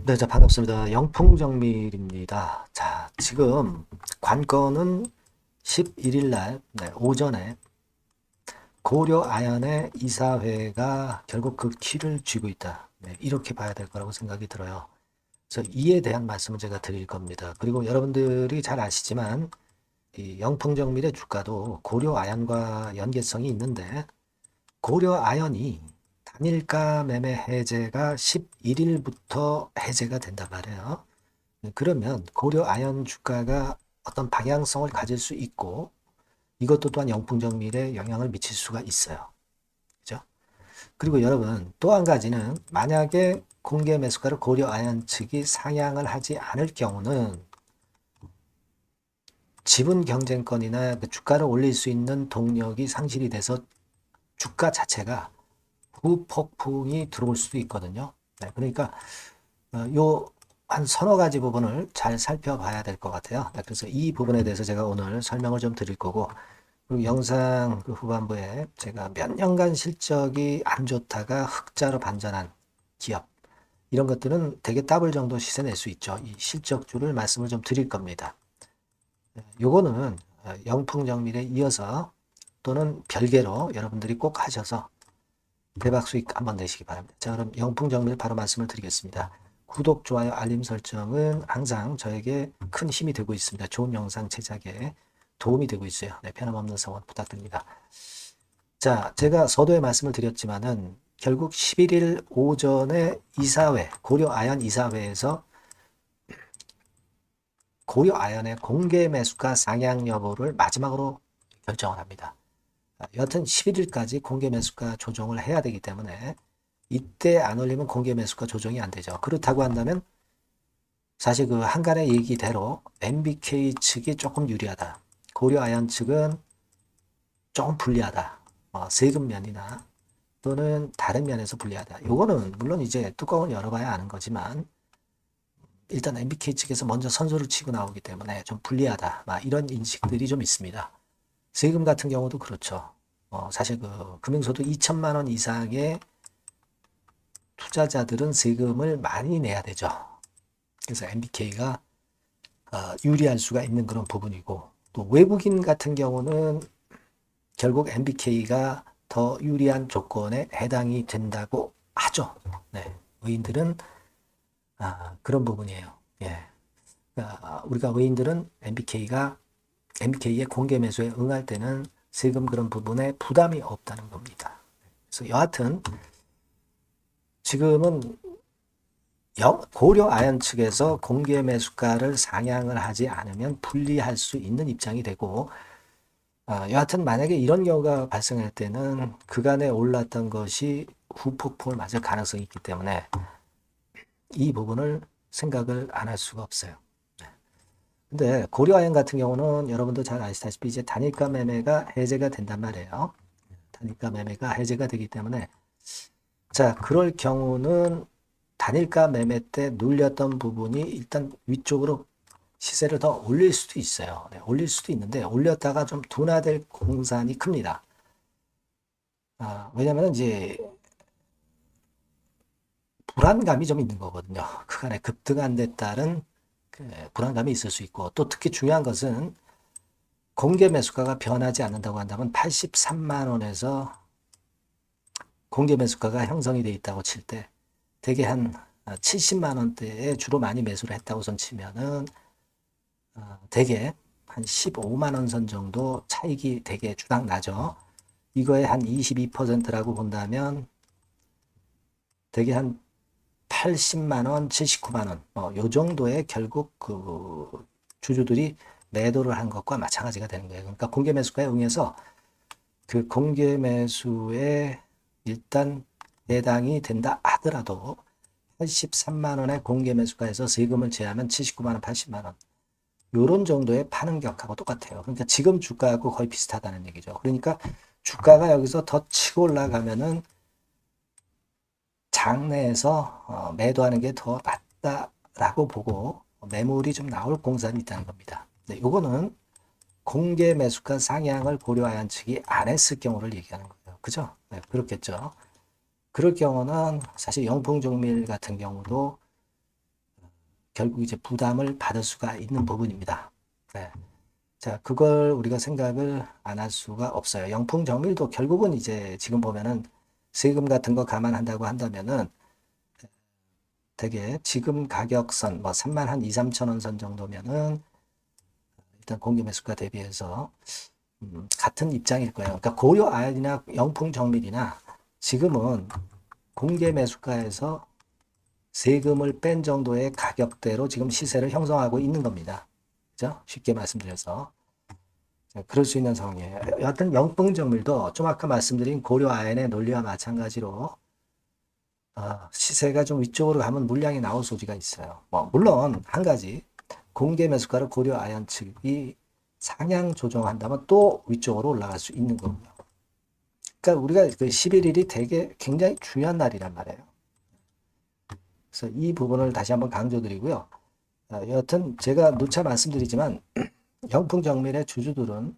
네, 자, 반갑습니다. 영풍정밀입니다. 자, 지금 관건은 11일 날, 오전에 고려 아연의 이사회가 결국 그 키를 쥐고 있다. 이렇게 봐야 될 거라고 생각이 들어요. 그래서 이에 대한 말씀을 제가 드릴 겁니다. 그리고 여러분들이 잘 아시지만 이 영풍정밀의 주가도 고려 아연과 연계성이 있는데 고려 아연이 단일가 매매 해제가 11일부터 해제가 된단 말이에요. 그러면 고려 아연 주가가 어떤 방향성을 가질 수 있고 이것도 또한 영풍정밀에 영향을 미칠 수가 있어요. 그죠? 그리고 여러분 또 한 가지는 만약에 공개 매수가를 고려 아연 측이 상향을 하지 않을 경우는 지분 경쟁권이나 그 주가를 올릴 수 있는 동력이 상실이 돼서 주가 자체가 후폭풍이 들어올 수도 있거든요. 그러니까 요 한 서너 가지 부분을 잘 살펴봐야 될 것 같아요. 그래서 이 부분에 대해서 제가 오늘 설명을 좀 드릴 거고, 그리고 영상 그 후반부에 제가 몇 년간 실적이 안 좋다가 흑자로 반전한 기업, 이런 것들은 되게 더블 정도 시세 낼 수 있죠. 이 실적주를 말씀을 좀 드릴 겁니다. 요거는 영풍정밀에 이어서 또는 별개로 여러분들이 꼭 하셔서 대박 수익 한번 내시기 바랍니다. 자, 그럼 영풍정밀 바로 말씀을 드리겠습니다. 구독, 좋아요, 알림 설정은 항상 저에게 큰 힘이 되고 있습니다. 좋은 영상 제작에 도움이 되고 있어요. 변함없는 성원 부탁드립니다. 자, 제가 서두에 말씀을 드렸지만은 결국 11일 오전에 이사회, 고려 아연 이사회에서 고려 아연의 공개 매수가 상향 여부를 마지막으로 결정을 합니다. 여하튼 11일까지 공개 매수가 조정을 해야 되기 때문에 이때 안 올리면 공개 매수가 조정이 안 되죠. 그렇다고 한다면 사실 그 한간의 얘기대로 MBK 측이 조금 유리하다. 고려 아연 측은 조금 불리하다. 세금 면이나 또는 다른 면에서 불리하다. 요거는 물론 이제 뚜껑을 열어봐야 아는 거지만 일단 MBK 측에서 먼저 선수를 치고 나오기 때문에 좀 불리하다. 이런 인식들이 좀 있습니다. 세금 같은 경우도 그렇죠. 사실 그 금융소득 2천만 원 이상의 투자자들은 세금을 많이 내야 되죠. 그래서 MBK가 유리할 수가 있는 그런 부분이고, 또 외국인 같은 경우는 결국 MBK가 더 유리한 조건에 해당이 된다고 하죠. 의인들은 그런 부분이에요. 예. 우리가 의인들은 MBK의 공개 매수에 응할 때는 세금 그런 부분에 부담이 없다는 겁니다. 그래서 여하튼 지금은 고려 아연 측에서 공개 매수가를 상향을 하지 않으면 불리할 수 있는 입장이 되고, 여하튼 만약에 이런 경우가 발생할 때는 그간에 올랐던 것이 후폭풍을 맞을 가능성이 있기 때문에 이 부분을 생각을 안 할 수가 없어요. 근데 고려아연 같은 경우는 여러분도 잘 아시다시피 이제 단일가 매매가 해제가 된단 말이에요. 단일가 매매가 해제가 되기 때문에 자, 그럴 경우는 단일가 매매 때 눌렸던 부분이 일단 위쪽으로 시세를 더 올릴 수도 있어요. 올릴 수도 있는데 올렸다가 좀 둔화될 공산이 큽니다. 왜냐하면 이제 불안감이 좀 있는 거거든요. 그간에 급등한 데 따른 그 불안감이 있을 수 있고, 또 특히 중요한 것은 공개 매수가가 변하지 않는다고 한다면 83만 원에서 공개 매수가가 형성이 돼 있다고 칠 때 대개 한 70만 원대에 주로 많이 매수를 했다고 선 치면은 대개 한 15만 원 선 정도 차익이 대개 주당 나죠. 이거에 한 22%라고 본다면 대개 한 80만 원, 79만 원, 요 정도의 결국 그 주주들이 매도를 한 것과 마찬가지가 되는 거예요. 그러니까 공개 매수가에 응해서 그 공개 매수에 일단 해당이 된다 하더라도 83만 원의 공개 매수가에서 세금을 제하면 79만 원, 80만 원. 요런 정도의 파는 격하고 똑같아요. 그러니까 지금 주가하고 거의 비슷하다는 얘기죠. 그러니까 주가가 여기서 더 치고 올라가면은 장내에서 매도하는 게 더 낫다라고 보고 매물이 좀 나올 공산이 있다는 겁니다. 요거는 공개 매수가 상향을 고려하연 측이 안 했을 경우를 얘기하는 거예요. 그죠? 그렇겠죠. 그럴 경우는 사실 영풍정밀 같은 경우도 결국 이제 부담을 받을 수가 있는 부분입니다. 네. 자, 그걸 우리가 생각을 안 할 수가 없어요. 영풍 정밀도 결국은 이제 지금 보면은 세금 같은 거 감안한다고 한다면은 되게 지금 가격선 뭐 3만 한 2, 3천 원 선 정도면은 일단 공개 매수가 대비해서 같은 입장일 거예요. 그러니까 고려 아연이나 영풍 정밀이나 지금은 공개 매수가에서 세금을 뺀 정도의 가격대로 지금 시세를 형성하고 있는 겁니다. 그죠? 쉽게 말씀드려서. 그럴 수 있는 상황이에요. 여하튼 영풍 정밀도 좀 아까 말씀드린 고려 아연의 논리와 마찬가지로 시세가 좀 위쪽으로 가면 물량이 나올 소지가 있어요. 뭐 물론 한 가지 공개 매수가를 고려 아연 측이 상향 조정한다면 또 위쪽으로 올라갈 수 있는 거고요. 그러니까 우리가 그 11일이 되게 굉장히 중요한 날이란 말이에요. 그래서 이 부분을 다시 한번 강조드리고요. 여하튼 제가 누차 말씀드리지만 영풍정밀의 주주들은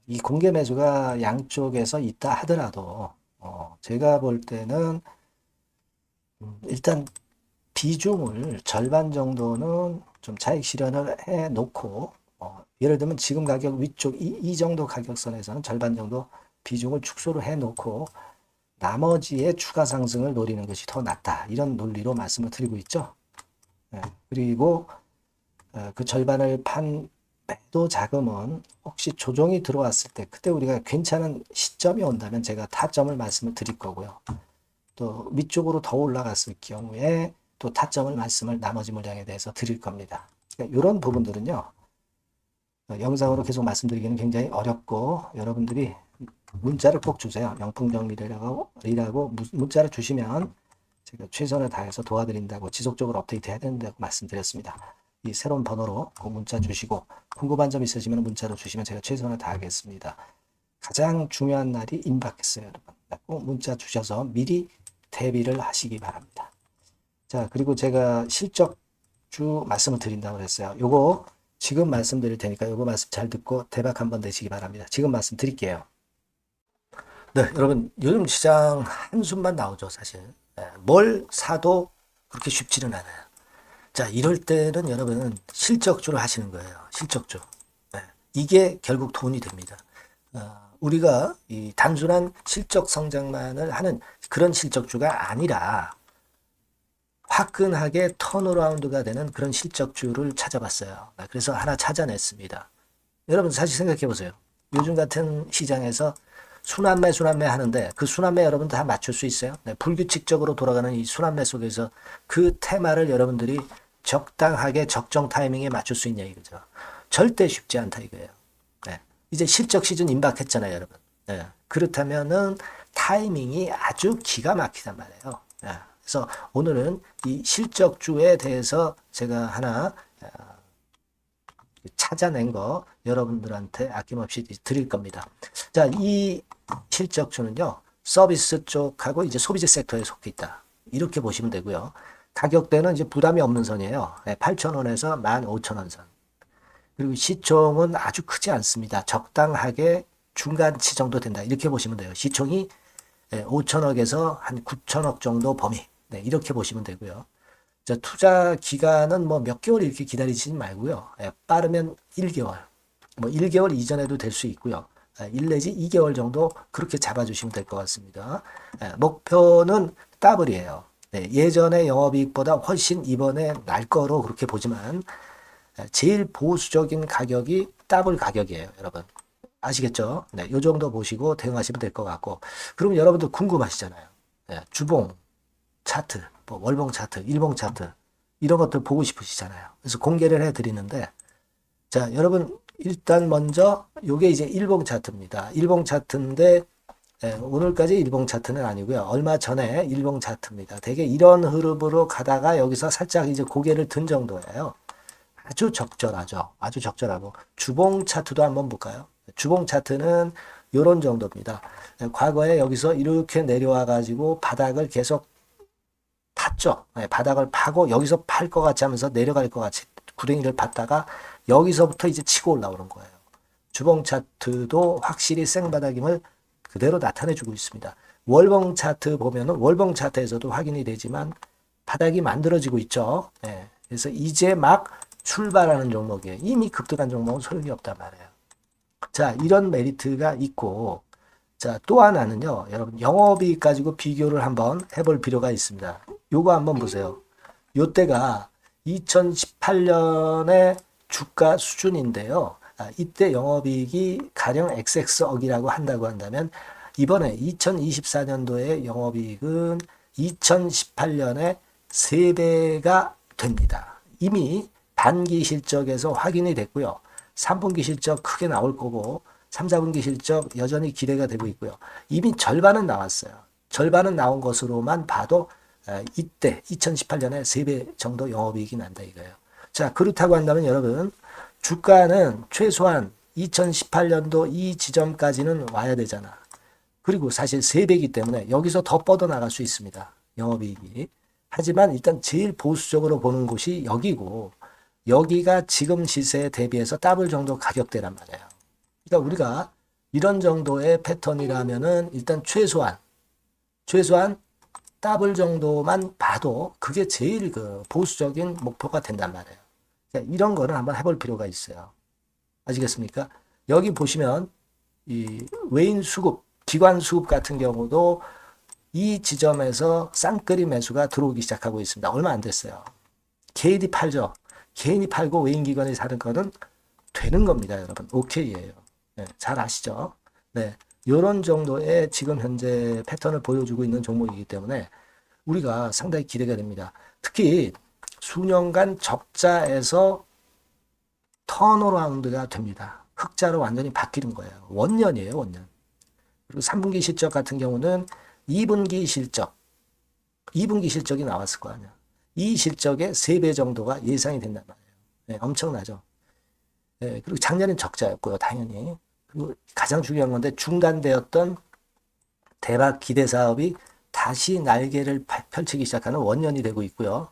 이 공개 매수가 양쪽에서 있다 하더라도 제가 볼 때는 일단 비중을 절반 정도는 좀 차익 실현을 해 놓고 예를 들면 지금 가격 위쪽 이 정도 가격선에서는 절반 정도 비중을 축소를 해 놓고 나머지의 추가 상승을 노리는 것이 더 낫다. 이런 논리로 말씀을 드리고 있죠. 그리고 그 절반을 판 매도 자금은 혹시 조정이 들어왔을 때 그때 우리가 괜찮은 시점이 온다면 제가 타점을 말씀을 드릴 거고요. 또 위쪽으로 더 올라갔을 경우에 또 타점을 말씀을 나머지 물량에 대해서 드릴 겁니다. 그러니까 이런 부분들은요. 영상으로 계속 말씀드리기는 굉장히 어렵고 여러분들이 문자를 꼭 주세요. 영풍정밀이라고 문자를 주시면 제가 최선을 다해서 도와드린다고 지속적으로 업데이트 해야 된다고 말씀드렸습니다. 이 새로운 번호로 꼭 문자 주시고 궁금한 점 있으시면 문자로 주시면 제가 최선을 다하겠습니다. 가장 중요한 날이 임박했어요, 여러분. 꼭 문자 주셔서 미리 대비를 하시기 바랍니다. 자, 그리고 제가 실적주 말씀을 드린다고 그랬어요. 요거 지금 말씀드릴 테니까 요거 말씀 잘 듣고 대박 한번 내시기 바랍니다. 지금 말씀 드릴게요. 네, 여러분 요즘 시장 한숨만 나오죠, 사실. 뭘 사도 그렇게 쉽지는 않아요. 자, 이럴 때는 여러분은 실적주를 하시는 거예요. 실적주. 이게 결국 돈이 됩니다. 우리가 이 단순한 실적 성장만을 하는 그런 실적주가 아니라 화끈하게 턴어라운드가 되는 그런 실적주를 찾아봤어요. 그래서 하나 찾아냈습니다. 여러분 사실 생각해 보세요. 요즘 같은 시장에서 순환매 하는데 그 순환매 여러분 다 맞출 수 있어요? 불규칙적으로 돌아가는 이 순환매 속에서 그 테마를 여러분들이 적당하게 적정 타이밍에 맞출 수 있냐 이거죠. 절대 쉽지 않다 이거예요. 이제 실적 시즌 임박했잖아요, 여러분. 그렇다면은 타이밍이 아주 기가 막히단 말이에요. 그래서 오늘은 이 실적주에 대해서 제가 하나 찾아낸 거 여러분들한테 아낌없이 드릴 겁니다. 자, 이 실적주는요, 서비스 쪽하고 이제 소비재 섹터에 속해 있다. 이렇게 보시면 되고요. 가격대는 이제 부담이 없는 선이에요. 8,000원에서 15,000원 선. 그리고 시총은 아주 크지 않습니다. 적당하게 중간치 정도 된다. 이렇게 보시면 돼요. 시총이 5천억에서 한 9천억 정도 범위. 이렇게 보시면 되고요. 자, 투자 기간은 뭐 몇 개월 이렇게 기다리지 말고요. 빠르면 1개월. 뭐 1개월 이전에도 될 수 있고요. 1 내지 2개월 정도 그렇게 잡아주시면 될 것 같습니다. 목표는 더블이에요. 예전의 영업이익보다 훨씬 이번에 날 거로 그렇게 보지만 제일 보수적인 가격이 더블 가격이에요, 여러분. 아시겠죠? 이 정도 보시고 대응하시면 될 것 같고. 그럼 여러분들 궁금하시잖아요. 주봉 차트, 뭐 월봉 차트, 일봉 차트 이런 것들 보고 싶으시잖아요. 그래서 공개를 해드리는데 자, 여러분 일단 먼저 요게 이제 일봉 차트입니다. 일봉 차트인데 오늘까지 일봉 차트는 아니고요. 얼마 전에 일봉 차트입니다. 되게 이런 흐름으로 가다가 여기서 살짝 이제 고개를 든 정도예요. 아주 적절하죠. 아주 적절하고 주봉 차트도 한번 볼까요? 주봉 차트는 이런 정도입니다. 과거에 여기서 이렇게 내려와 가지고 바닥을 계속 팠죠. 바닥을 파고 여기서 팔 것 같이 하면서 내려갈 것 같이 구덩이를 팠다가 여기서부터 이제 치고 올라오는 거예요. 주봉 차트도 확실히 생바닥임을 그대로 나타내주고 있습니다. 월봉 차트 보면은 월봉 차트에서도 확인이 되지만 바닥이 만들어지고 있죠. 그래서 이제 막 출발하는 종목이에요. 이미 급등한 종목은 소용이 없단 말이에요. 자, 이런 메리트가 있고, 자, 또 하나는요, 여러분, 영업이익 가지고 비교를 한번 해볼 필요가 있습니다. 요거 한번 보세요. 요때가 2018년의 주가 수준인데요. 이때 영업이익이 가령 XX억이라고 한다고 한다면, 이번에 2024년도에 영업이익은 2018년에 3배가 됩니다. 이미 단기 실적에서 확인이 됐고요. 3분기 실적 크게 나올 거고 3, 4분기 실적 여전히 기대가 되고 있고요. 이미 절반은 나왔어요. 절반은 나온 것으로만 봐도 이때 2018년에 3배 정도 영업이익이 난다 이거예요. 자, 그렇다고 한다면 여러분 주가는 최소한 2018년도 이 지점까지는 와야 되잖아. 그리고 사실 3배이기 때문에 여기서 더 뻗어나갈 수 있습니다. 영업이익이. 하지만 일단 제일 보수적으로 보는 곳이 여기고 여기가 지금 시세에 대비해서 더블 정도 가격대란 말이에요. 그러니까 우리가 이런 정도의 패턴이라면은 일단 최소한 더블 정도만 봐도 그게 제일 그 보수적인 목표가 된단 말이에요. 그러니까 이런 거는 한번 해볼 필요가 있어요. 아시겠습니까? 여기 보시면 이 외인 수급, 기관 수급 같은 경우도 이 지점에서 쌍끌이 매수가 들어오기 시작하고 있습니다. 얼마 안 됐어요. 개인이 팔죠. 개인이 팔고 외인기관이 사는 거는 되는 겁니다, 여러분. 오케이예요. 네, 잘 아시죠? 네, 이런 정도의 지금 현재 패턴을 보여주고 있는 종목이기 때문에 우리가 상당히 기대가 됩니다. 특히 수년간 적자에서 턴어라운드가 됩니다. 흑자로 완전히 바뀌는 거예요. 원년이에요, 원년. 그리고 3분기 실적 같은 경우는 2분기 실적이 나왔을 거 아니야. 이 실적의 3배 정도가 예상이 된단 말이에요. 네, 엄청나죠. 네, 그리고 작년엔 적자였고요, 당연히. 그리고 가장 중요한 건데 중단되었던 대박 기대 사업이 다시 날개를 펼치기 시작하는 원년이 되고 있고요.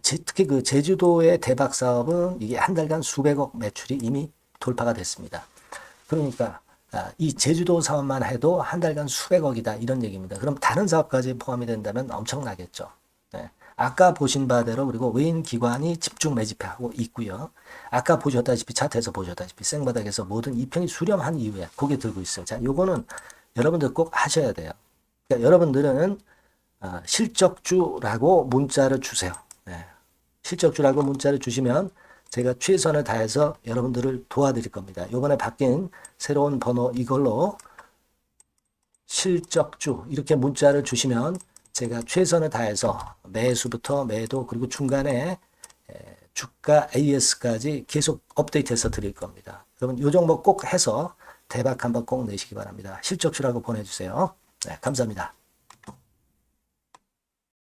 특히 그 제주도의 대박 사업은 이게 한 달간 수백억 매출이 이미 돌파가 됐습니다. 그러니까 이 제주도 사업만 해도 한 달간 수백억이다 이런 얘기입니다. 그럼 다른 사업까지 포함이 된다면 엄청나겠죠. 네. 아까 보신 바대로 그리고 외인 기관이 집중 매집하고 있고요. 아까 보셨다시피 차트에서 보셨다시피 생바닥에서 모든 이평이 수렴한 이후에 고개 들고 있어요. 자, 요거는 여러분들 꼭 하셔야 돼요. 그러니까 여러분들은 실적주라고 문자를 주세요. 네. 실적주라고 문자를 주시면 제가 최선을 다해서 여러분들을 도와드릴 겁니다. 요번에 바뀐 새로운 번호 이걸로 실적주 이렇게 문자를 주시면 제가 최선을 다해서 매수부터 매도 그리고 중간에 주가 AS까지 계속 업데이트해서 드릴 겁니다. 여러분 요 종목 꼭 해서 대박 한번 꼭 내시기 바랍니다. 실적주라고 보내주세요. 네, 감사합니다.